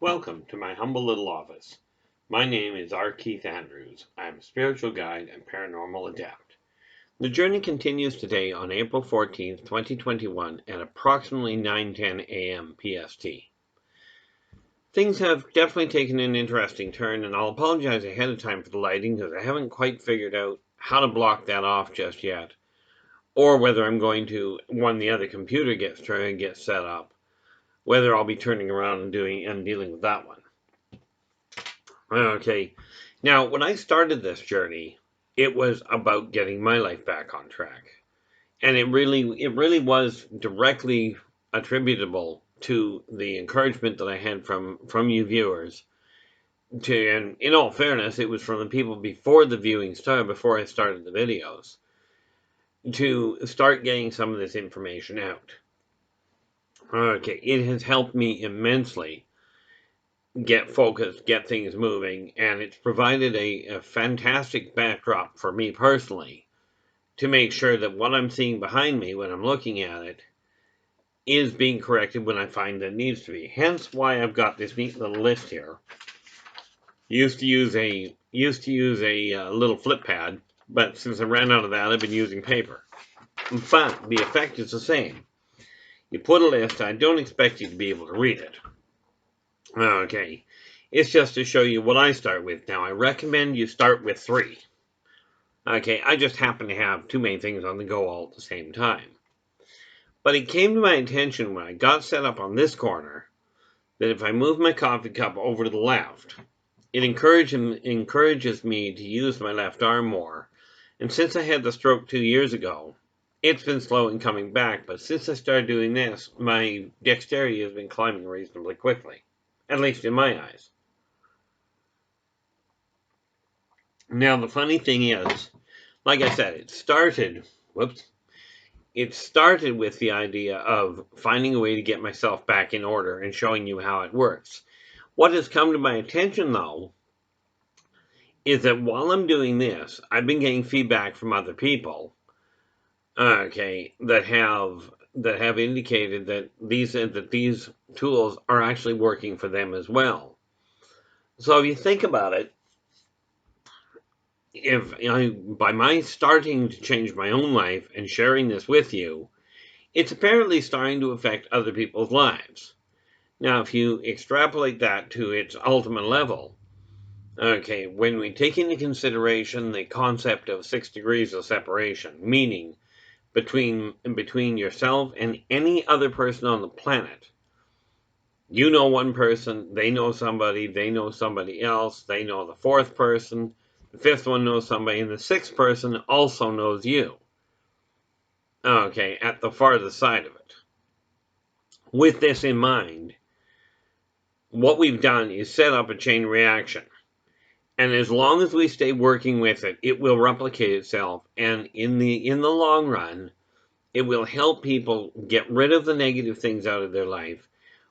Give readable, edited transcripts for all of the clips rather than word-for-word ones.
Welcome to my humble little office. My name is R. Keith Andrews. I am a spiritual guide and paranormal adept. The journey continues today on April 14th, 2021 at approximately 9:10 a.m. PST. Things have definitely taken an interesting turn, and I'll apologize ahead of time for the lighting because I haven't quite figured out how to block that off just yet, or whether I'm going to, when the other computer gets set up, whether I'll be turning around and dealing with that one. Okay, now when I started this journey, it was about getting my life back on track, and it really was directly attributable to the encouragement that I had from you viewers. And in all fairness, it was from the people before the viewing started, before I started the videos, to start getting some of this information out. Okay, it has helped me immensely get focused, get things moving, and it's provided a fantastic backdrop for me personally to make sure that what I'm seeing behind me when I'm looking at it is being corrected when I find that it needs to be. Hence why I've got this neat little list here. Used to use a little flip pad, but since I ran out of that, I've been using paper. But the effect is the same. You put a list, I don't expect you to be able to read it. Okay, it's just to show you what I start with. Now, I recommend you start with 3. Okay, I just happen to have too many things on the go all at the same time. But it came to my attention when I got set up on this corner that if I move my coffee cup over to the left, it encourages me to use my left arm more. And since I had the stroke 2 years ago, it's been slow in coming back, but since I started doing this, my dexterity has been climbing reasonably quickly. At least in my eyes. Now, the funny thing is, like I said, it started with the idea of finding a way to get myself back in order and showing you how it works. What has come to my attention, though, is that while I'm doing this, I've been getting feedback from other people, okay, that have indicated that these tools are actually working for them as well. So if you think about it, by my starting to change my own life and sharing this with you, it's apparently starting to affect other people's lives. Now, if you extrapolate that to its ultimate level, okay, when we take into consideration the concept of 6 degrees of separation, meaning between yourself and any other person on the planet, you know one person, they know somebody else, they know the 4th person, the 5th one knows somebody, and the 6th person also knows you. Okay, at the farthest side of it. With this in mind, what we've done is set up a chain reaction. And as long as we stay working with it, it will replicate itself. And in the long run, it will help people get rid of the negative things out of their life.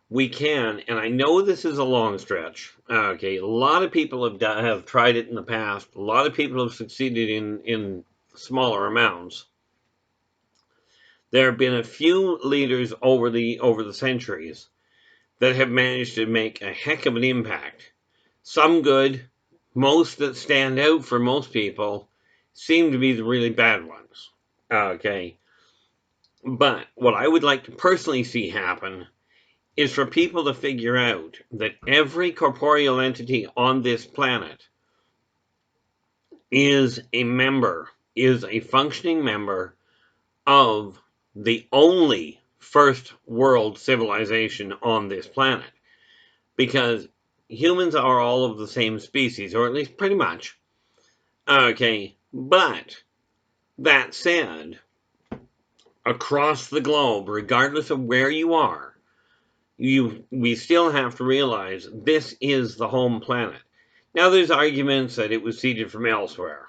We can, and I know this is a long stretch. Okay, a lot of people have tried it in the past. A lot of people have succeeded in smaller amounts. There have been a few leaders over the centuries that have managed to make a heck of an impact. Some good, most that stand out for most people seem to be the really bad ones. Okay, but what I would like to personally see happen is for people to figure out that every corporeal entity on this planet is a functioning member of the only first world civilization on this planet. Because humans are all of the same species, or at least pretty much. Okay, but that said, across the globe, regardless of where you are, we still have to realize this is the home planet. Now, there's arguments that it was seeded from elsewhere.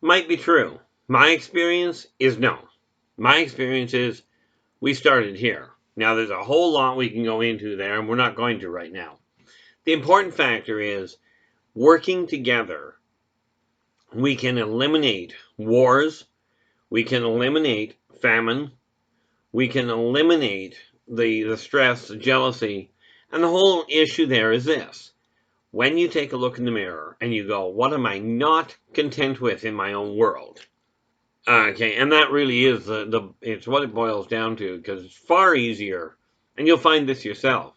Might be true. My experience is no. My experience is we started here. Now, there's a whole lot we can go into there, and we're not going to right now. The important factor is working together. We can eliminate wars. We can eliminate famine. We can eliminate the stress, the jealousy, And the whole issue there is this. When you take a look in the mirror and you go, what am I not content with in my own world? Okay, and that really is it's what it boils down to, because it's far easier, and you'll find this yourself,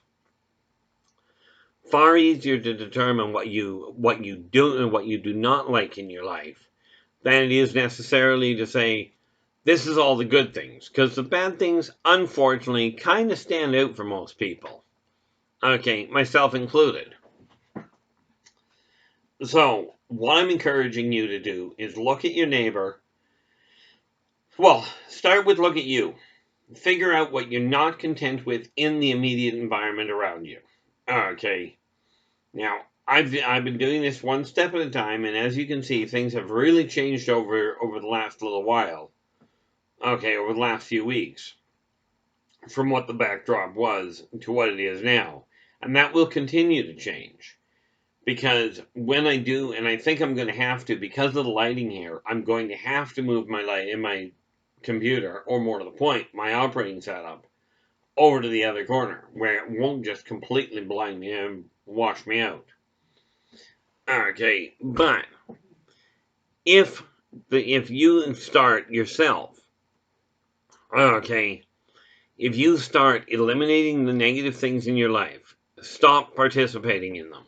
far easier to determine what you do and what you do not like in your life than it is necessarily to say, this is all the good things, because the bad things, unfortunately, kind of stand out for most people. Okay, myself included. So, what I'm encouraging you to do is look at your neighbor. Well, start with look at you. Figure out what you're not content with in the immediate environment around you. Okay. Now, I've been doing this one step at a time, and as you can see, things have really changed over the last little while. Okay, over the last few weeks, from what the backdrop was to what it is now. And that will continue to change. Because when I do, and I think I'm going to have to, because of the lighting here, I'm going to have to move my light in my computer, or more to the point, my operating setup, over to the other corner, where it won't just completely blind me and wash me out. Okay, but if you start yourself, okay, if you start eliminating the negative things in your life, stop participating in them.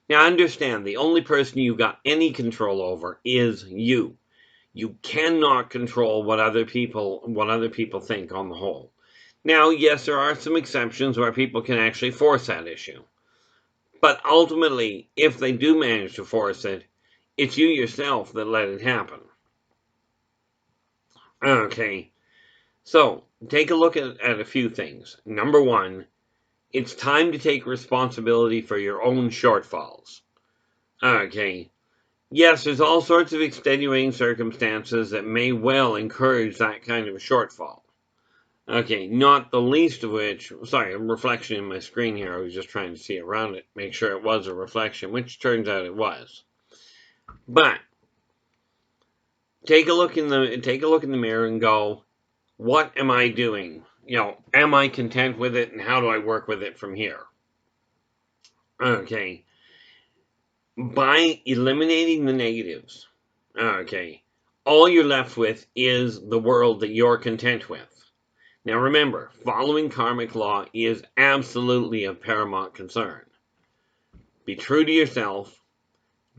Now understand, the only person you've got any control over is you. You cannot control what other people think on the whole. Now, yes, there are some exceptions where people can actually force that issue. But ultimately, if they do manage to force it, it's you yourself that let it happen. Okay, so take a look at a few things. Number one, it's time to take responsibility for your own shortfalls. Okay, yes, there's all sorts of extenuating circumstances that may well encourage that kind of a shortfall. Okay, not the least of which, sorry, a reflection in my screen here. I was just trying to see around it, make sure it was a reflection, which turns out it was. But take a look in the mirror and go, what am I doing? Am I content with it, and how do I work with it from here? Okay. By eliminating the negatives, okay, all you're left with is the world that you're content with. Now remember, following karmic law is absolutely of paramount concern. Be true to yourself,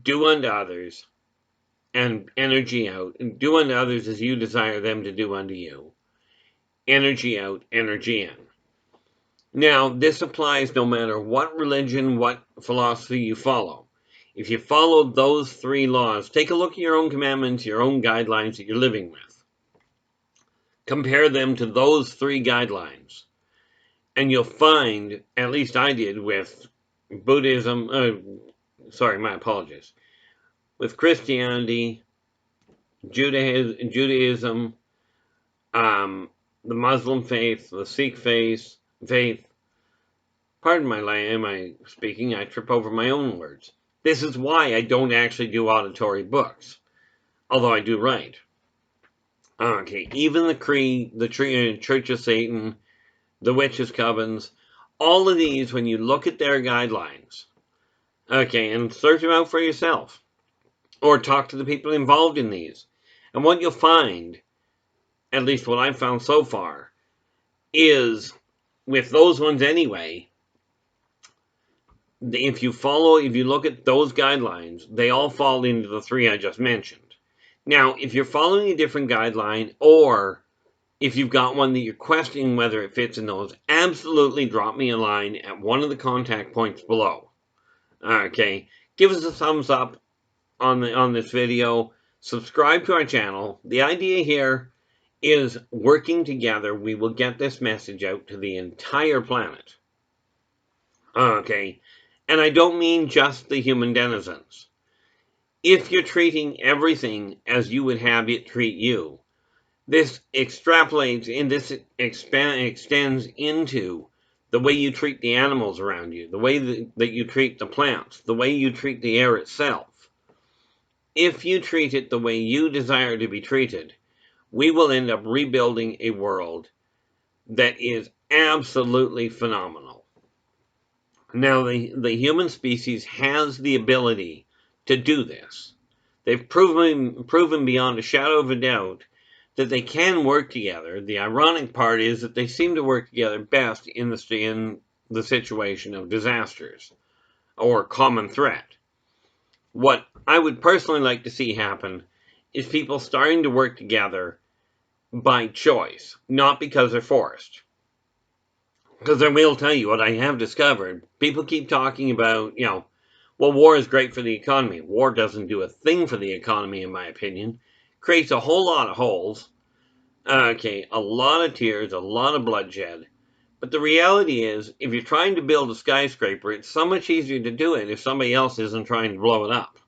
do unto others, and energy out. And do unto others as you desire them to do unto you. Energy out, energy in. Now, this applies no matter what religion, what philosophy you follow. If you follow those three laws, take a look at your own commandments, your own guidelines that you're living with. Compare them to those three guidelines. And you'll find, at least I did with Buddhism, my apologies, with Christianity, Judaism, the Muslim faith, the Sikh faith, pardon my speaking, I trip over my own words. This is why I don't actually do auditory books, although I do write. Okay, even the Creed, the Church of Satan, the Witches' Covens, all of these, when you look at their guidelines, okay, and search them out for yourself, or talk to the people involved in these, and what you'll find, at least what I've found so far, is, with those ones anyway, if you look at those guidelines, they all fall into the three I just mentioned. Now, if you're following a different guideline, or if you've got one that you're questioning whether it fits in those, absolutely drop me a line at one of the contact points below. Okay, give us a thumbs up on this video. Subscribe to our channel. The idea here is, working together, we will get this message out to the entire planet. Okay, and I don't mean just the human denizens. If you're treating everything as you would have it treat you, this extrapolates and this extends into the way you treat the animals around you, the way that you treat the plants, the way you treat the air itself. If you treat it the way you desire to be treated, we will end up rebuilding a world that is absolutely phenomenal. Now, the human species has the ability to do this. They've proven beyond a shadow of a doubt that they can work together. The ironic part is that they seem to work together best in the situation of disasters or common threat. What I would personally like to see happen is people starting to work together by choice, not because they're forced. Because I will tell you what I have discovered. People keep talking about, well, war is great for the economy. War doesn't do a thing for the economy, in my opinion. Creates a whole lot of holes. Okay, a lot of tears, a lot of bloodshed. But the reality is, if you're trying to build a skyscraper, it's so much easier to do it if somebody else isn't trying to blow it up.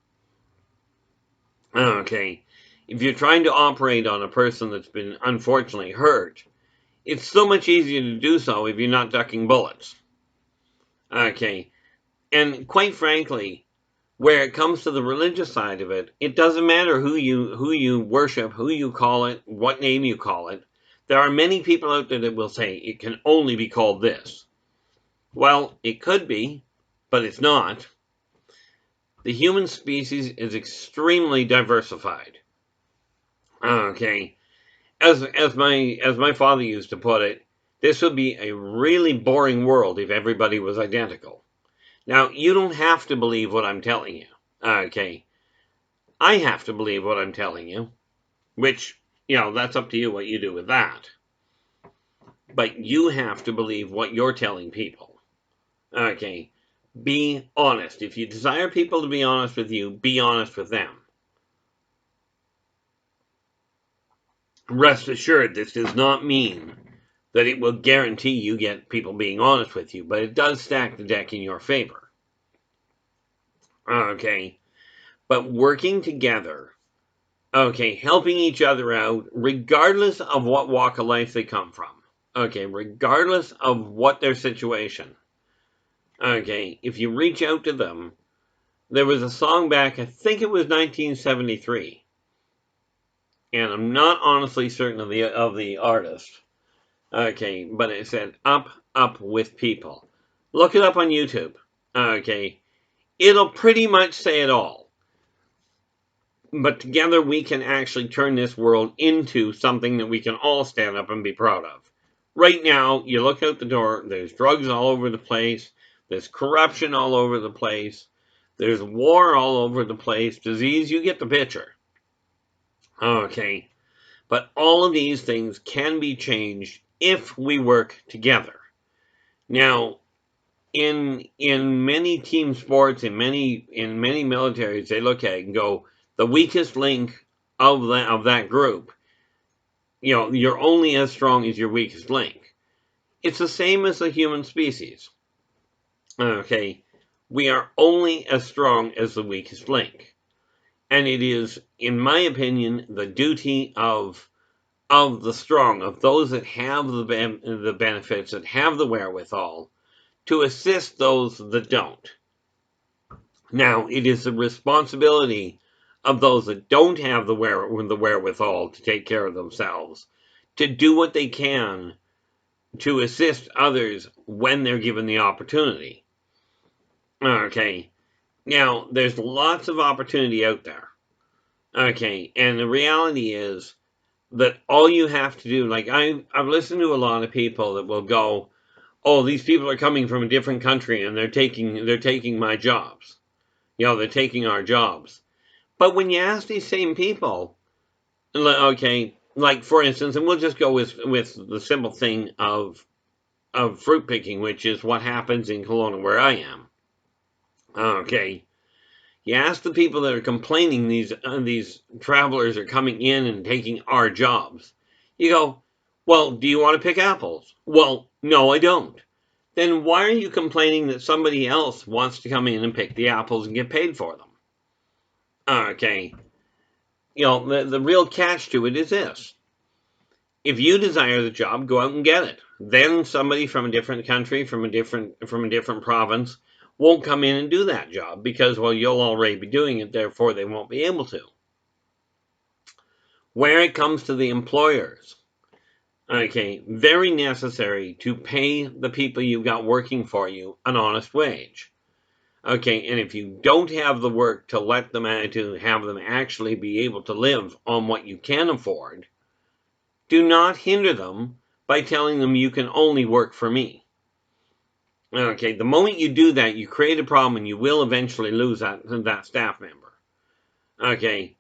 Okay, if you're trying to operate on a person that's been unfortunately hurt, it's so much easier to do so if you're not ducking bullets. Okay, and quite frankly, where it comes to the religious side of it, it doesn't matter who you worship, who you call it, what name you call it. There are many people out there that will say it can only be called this. Well, it could be, but it's not. The human species is extremely diversified. Okay, as my father used to put it, this would be a really boring world if everybody was identical. Now, you don't have to believe what I'm telling you. Okay, I have to believe what I'm telling you, which, that's up to you what you do with that. But you have to believe what you're telling people. Okay, be honest. If you desire people to be honest with you, be honest with them. Rest assured, this does not mean that it will guarantee you get people being honest with you, but it does stack the deck in your favor. Okay, but working together, okay, helping each other out, regardless of what walk of life they come from. Okay, regardless of what their situation. Okay, if you reach out to them, there was a song back, I think it was 1973, and I'm not honestly certain of the artist. Okay, but it said up with people. Look it up on YouTube. Okay, it'll pretty much say it all. But together we can actually turn this world into something that we can all stand up and be proud of. Right now, you look out the door, there's drugs all over the place, there's corruption all over the place, there's war all over the place, disease, you get the picture. Okay, but all of these things can be changed if we work together. Now, in many team sports, in many militaries, they look at it and go, the weakest link of that group, you're only as strong as your weakest link. It's the same as the human species. Okay, we are only as strong as the weakest link, and it is, in my opinion, the duty of the strong, of those that have the benefits, that have the wherewithal, to assist those that don't. Now, it is the responsibility of those that don't have the wherewithal to take care of themselves, to do what they can to assist others when they're given the opportunity. Okay, now, there's lots of opportunity out there. Okay, and the reality is that all you have to do, like I've listened to a lot of people that will go, oh, these people are coming from a different country and they're taking my jobs. They're taking our jobs. But when you ask these same people, okay, like for instance, and we'll just go with the simple thing of fruit picking, which is what happens in Kelowna where I am. Okay, you ask the people that are complaining these travelers are coming in and taking our jobs. You go, well, do you want to pick apples? Well, no, I don't. Then why are you complaining that somebody else wants to come in and pick the apples and get paid for them? Okay, the real catch to it is this. If you desire the job, go out and get it. Then somebody from a different country, from a different province, won't come in and do that job because, well, you'll already be doing it, therefore they won't be able to. Where it comes to the employers, Okay, very necessary to pay the people you've got working for you an honest wage. Okay, and if you don't have the work to let them to have them actually be able to live on what you can afford, do not hinder them by telling them you can only work for me. Okay, the moment you do that, you create a problem and you will eventually lose that staff member. Okay,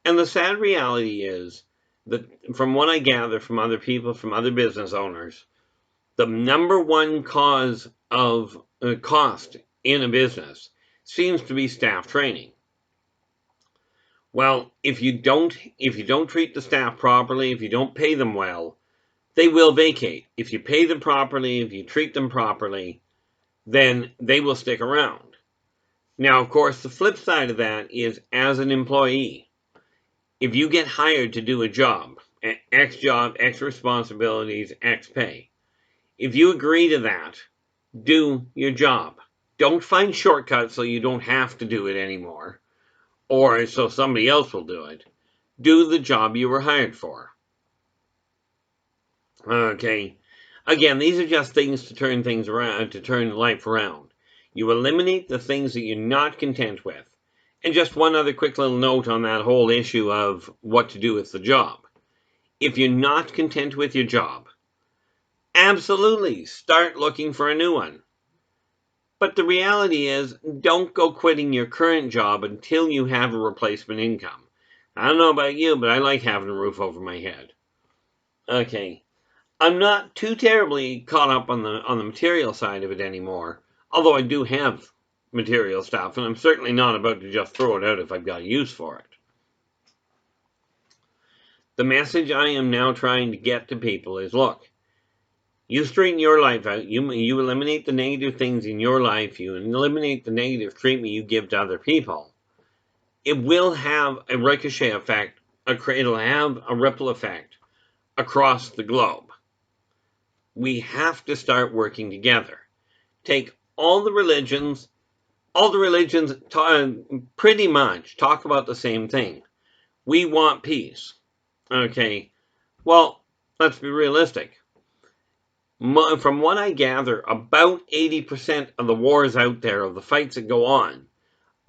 and the sad reality is that from what I gather from other people, from other business owners, the number one cause of cost in a business seems to be staff training. Well, if you don't treat the staff properly, if you don't pay them well, they will vacate. If you pay them properly, if you treat them properly, then they will stick around. Now, of course, the flip side of that is, as an employee, if you get hired to do a job, X responsibilities, X pay, if you agree to that, do your job. Don't find shortcuts so you don't have to do it anymore, or so somebody else will do it. Do the job you were hired for. Okay. Again, these are just things to turn things around, to turn life around. You eliminate the things that you're not content with. And just one other quick little note on that whole issue of what to do with the job. If you're not content with your job, absolutely start looking for a new one. But the reality is, don't go quitting your current job until you have a replacement income. I don't know about you, but I like having a roof over my head. Okay. I'm not too terribly caught up on the material side of it anymore, although I do have material stuff, and I'm certainly not about to just throw it out if I've got use for it. The message I am now trying to get to people is, look, you straighten your life out, you eliminate the negative things in your life, you eliminate the negative treatment you give to other people. It will have a ricochet effect, it'll have a ripple effect across the globe. We have to start working together. Take all the religions pretty much talk about the same thing. We want peace. Okay, well, let's be realistic. From what I gather, about 80% of the wars out there, of the fights that go on,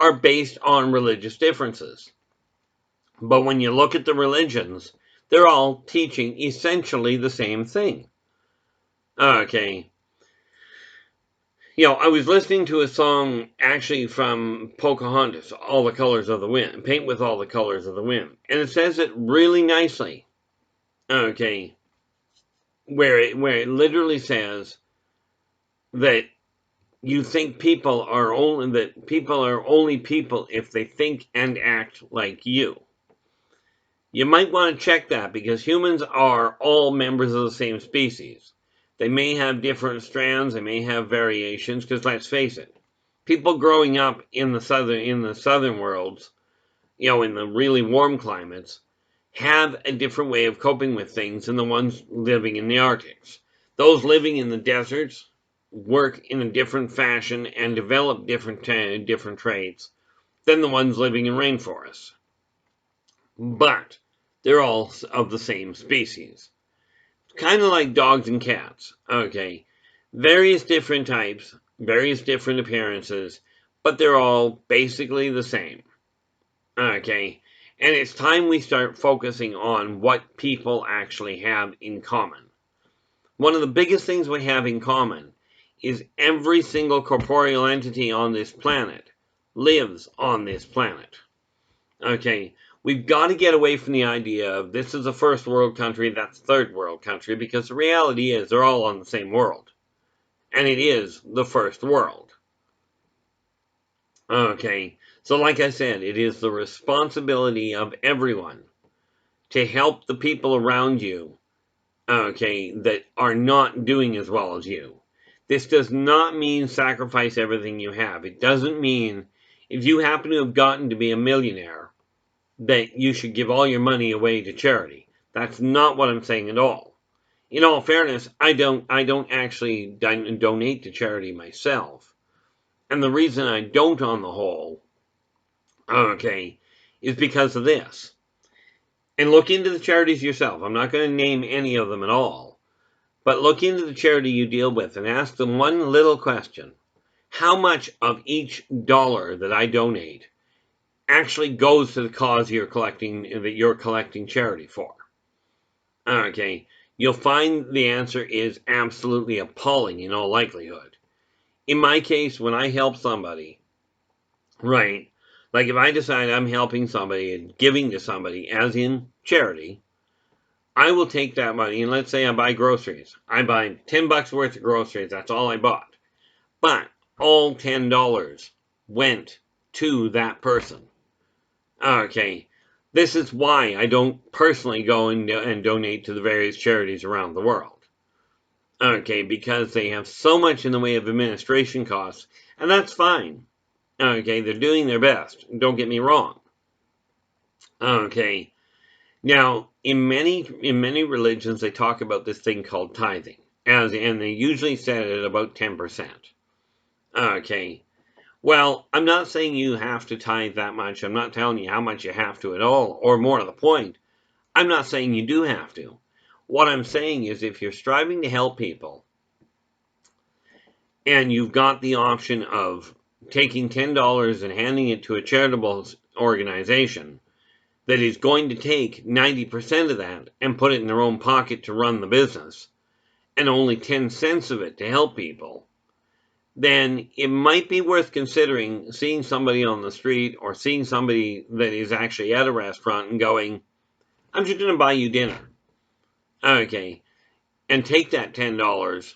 are based on religious differences. But when you look at the religions, they're all teaching essentially the same thing. Okay. You know, I was listening to a song actually from Pocahontas, All the Colors of the Wind, Paint with All the Colors of the Wind. And it says it really nicely. Okay. Where it literally says that you think people are only people if they think and act like you. You might want to check that, because humans are all members of the same species. They may have different strands, they may have variations, because let's face it, people growing up in the southern worlds, you know, in the really warm climates, have a different way of coping with things than the ones living in the Arctics. Those living in the deserts work in a different fashion and develop different traits than the ones living in rainforests. But they're all of the same species. Kind of like dogs and cats. Okay. Various different types, various different appearances, but they're all basically the same. Okay. And it's time we start focusing on what people actually have in common. One of the biggest things we have in common is every single corporeal entity on this planet lives on this planet. Okay, we've got to get away from the idea of this is a first world country, that's third world country, because the reality is they're all on the same world. And it is the first world. Okay, so like I said, it is the responsibility of everyone to help the people around you, okay, that are not doing as well as you. This does not mean sacrifice everything you have. It doesn't mean if you happen to have gotten to be a millionaire that you should give all your money away to charity. That's not what I'm saying at all. In all fairness, I don't actually donate to charity myself. And the reason I don't, on the whole, okay, is because of this. And look into the charities yourself. I'm not going to name any of them at all. But look into the charity you deal with and ask them one little question. How much of each dollar that I donate actually goes to the cause that you're collecting charity for? Okay, you'll find the answer is absolutely appalling in all likelihood. In my case, when I help somebody, right, like if I decide I'm helping somebody and giving to somebody, as in charity, I will take that money and let's say I buy groceries. I buy $10 worth of groceries. That's all I bought. But all $10 went to that person. Okay. This is why I don't personally go and donate to the various charities around the world. Okay, because they have so much in the way of administration costs, and that's fine. Okay, they're doing their best. Don't get me wrong. Okay, now in many religions they talk about this thing called tithing, and they usually set it at about 10%. Okay, well, I'm not saying you have to tithe that much. I'm not telling you how much you have to at all, or more to the point, I'm not saying you do have to. What I'm saying is if you're striving to help people, and you've got the option of taking $10 and handing it to a charitable organization that is going to take 90% of that and put it in their own pocket to run the business, and only 10 cents of it to help people, then it might be worth considering seeing somebody on the street or seeing somebody that is actually at a restaurant and going, I'm just going to buy you dinner. Okay. And take that $10,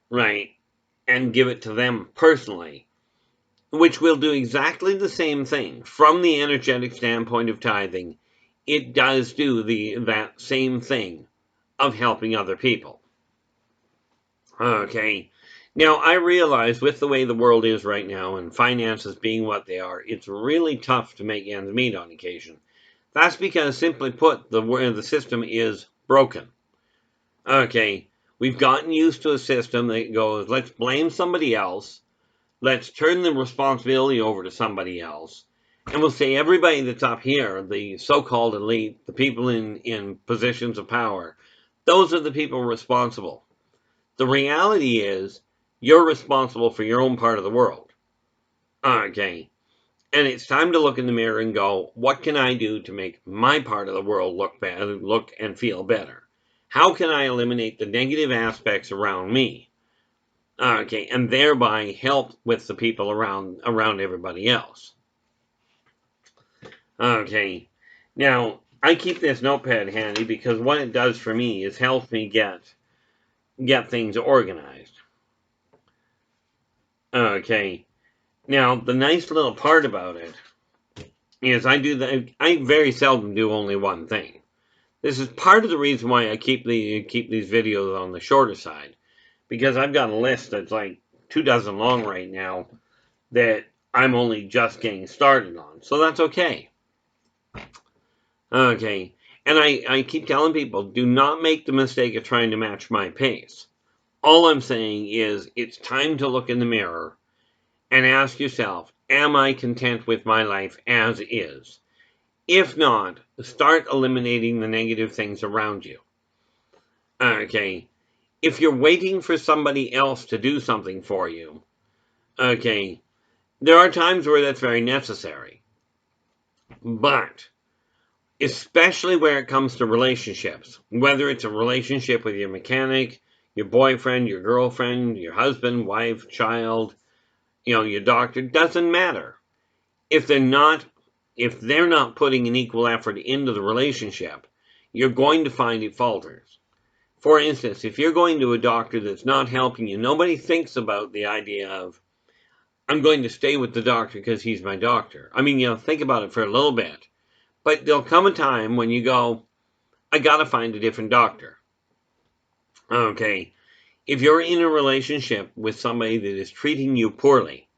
right, and give it to them personally, which will do exactly the same thing. From the energetic standpoint of tithing, it does do that same thing of helping other people. Okay. Now, I realize with the way the world is right now and finances being what they are, it's really tough to make ends meet on occasion. That's because, simply put, the system is broken. Okay. We've gotten used to a system that goes, let's blame somebody else. Let's turn the responsibility over to somebody else. And we'll say everybody that's up here, the so-called elite, the people in positions of power, those are the people responsible. The reality is, you're responsible for your own part of the world. Okay. And it's time to look in the mirror and go, what can I do to make my part of the world look and feel better? How can I eliminate the negative aspects around me? Okay, and thereby help with the people around everybody else. Okay, now I keep this notepad handy because what it does for me is help me get things organized. Okay, now the nice little part about it is I very seldom do only one thing. This is part of the reason why I keep these videos on the shorter side, because I've got a list that's like 24 long right now that I'm only just getting started on. So that's okay. Okay. And I keep telling people, do not make the mistake of trying to match my pace. All I'm saying is it's time to look in the mirror and ask yourself, am I content with my life as is? If not, start eliminating the negative things around you. Okay. If you're waiting for somebody else to do something for you, okay, there are times where that's very necessary. But especially where it comes to relationships, whether it's a relationship with your mechanic, your boyfriend, your girlfriend, your husband, wife, child, your doctor, doesn't matter. If they're not putting an equal effort into the relationship, you're going to find it falters. For instance, if you're going to a doctor that's not helping you, nobody thinks about the idea of, I'm going to stay with the doctor because he's my doctor. I mean, think about it for a little bit. But there'll come a time when you go, I gotta find a different doctor. Okay. If you're in a relationship with somebody that is treating you poorly,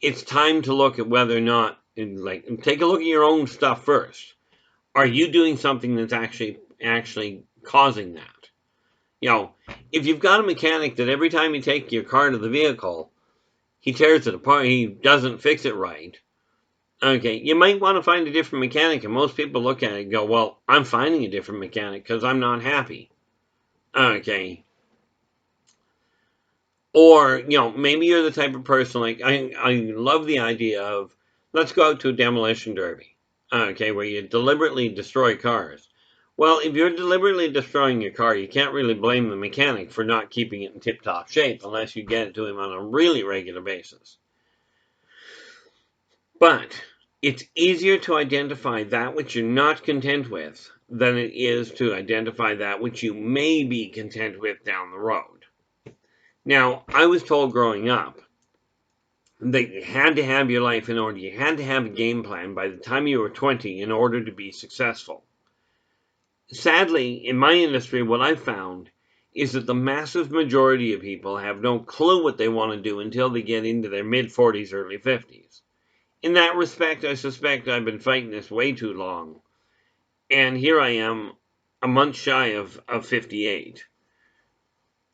it's time to look at whether or not, take a look at your own stuff first. Are you doing something that's actually causing that? If you've got a mechanic that every time you take your car to the vehicle, he tears it apart, he doesn't fix it right, okay, you might want to find a different mechanic, and most people look at it and go, well, I'm finding a different mechanic because I'm not happy. Okay, Or, maybe you're the type of person, like, I love the idea of, let's go out to a demolition derby, okay, where you deliberately destroy cars. Well, if you're deliberately destroying your car, you can't really blame the mechanic for not keeping it in tip-top shape unless you get it to him on a really regular basis. But it's easier to identify that which you're not content with than it is to identify that which you may be content with down the road. Now, I was told growing up that you had to have your life in order. You had to have a game plan by the time you were 20 in order to be successful. Sadly, in my industry, what I've found is that the massive majority of people have no clue what they want to do until they get into their mid-40s, early 50s. In that respect, I suspect I've been fighting this way too long. And here I am, a month shy of 58.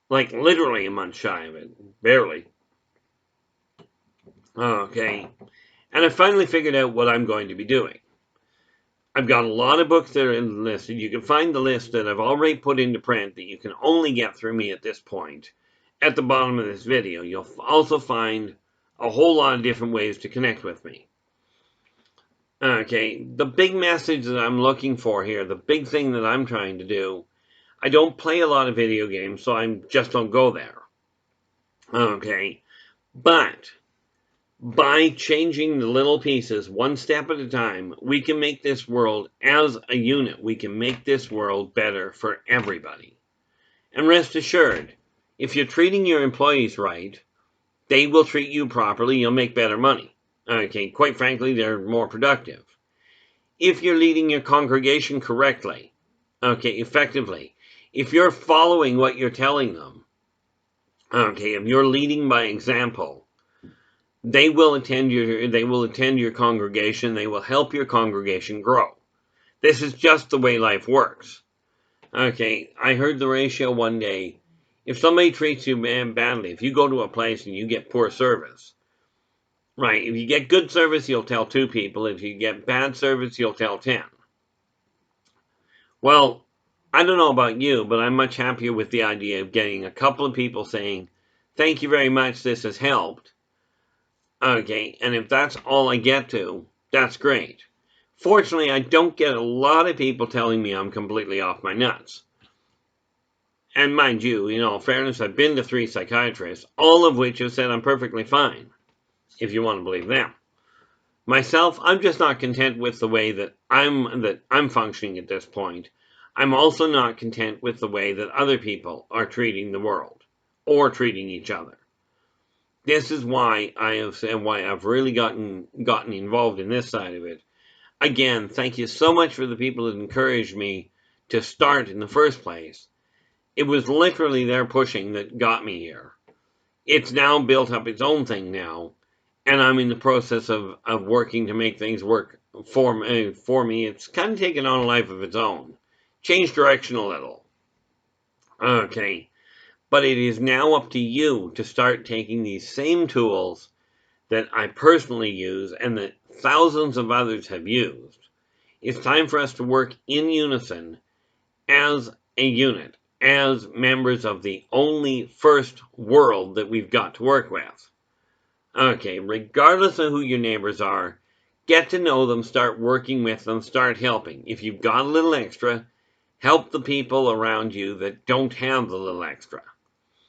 Like, literally a month shy of it. Barely. Okay. And I finally figured out what I'm going to be doing. I've got a lot of books that are listed. You can find the list that I've already put into print that you can only get through me at this point at the bottom of this video. You'll also find a whole lot of different ways to connect with me. Okay, the big message that I'm looking for here, the big thing that I'm trying to do, I don't play a lot of video games, so I just don't go there. Okay, but by changing the little pieces one step at a time, we can make this world as a unit. We can make this world better for everybody. And rest assured, if you're treating your employees right, they will treat you properly. You'll make better money. Okay, quite frankly, they're more productive. If you're leading your congregation correctly, okay, effectively, if you're following what you're telling them, okay, if you're leading by example, they will attend your congregation. They will help your congregation grow. This is just the way life works. Okay, I heard the ratio one day. If somebody treats you badly, if you go to a place and you get poor service, right, if you get good service, you'll tell 2 people. If you get bad service, you'll tell 10. Well, I don't know about you, but I'm much happier with the idea of getting a couple of people saying, thank you very much, this has helped. Okay, and if that's all I get to, that's great. Fortunately, I don't get a lot of people telling me I'm completely off my nuts. And mind you, in all fairness, I've been to 3 psychiatrists, all of which have said I'm perfectly fine, if you want to believe them. Myself, I'm just not content with the way that I'm functioning at this point. I'm also not content with the way that other people are treating the world or treating each other. This is why I've really gotten involved in this side of it. Again, thank you so much for the people that encouraged me to start in the first place. It was literally their pushing that got me here. It's now built up its own thing now, and I'm in the process of working to make things work for me. It's kind of taken on a life of its own. Changed direction a little. Okay. But it is now up to you to start taking these same tools that I personally use and that thousands of others have used. It's time for us to work in unison as a unit, as members of the only first world that we've got to work with. Okay, regardless of who your neighbors are, get to know them, start working with them, start helping. If you've got a little extra, help the people around you that don't have the little extra.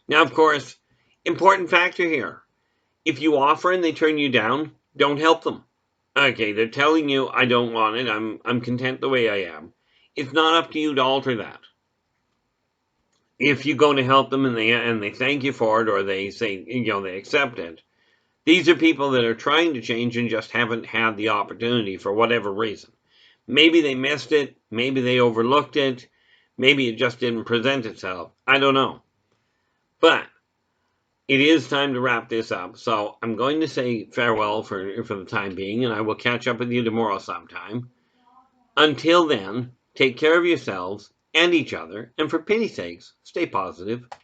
Now, of course, important factor here. If you offer and they turn you down, don't help them. Okay, they're telling you, I don't want it, I'm content the way I am. It's not up to you to alter that. If you go to help them and they thank you for it, or they say, they accept it, these are people that are trying to change and just haven't had the opportunity for whatever reason. Maybe they missed it, maybe they overlooked it, maybe it just didn't present itself. I don't know. But it is time to wrap this up, so I'm going to say farewell for the time being, and I will catch up with you tomorrow sometime. Until then, take care of yourselves and each other, and for pity's sakes, stay positive.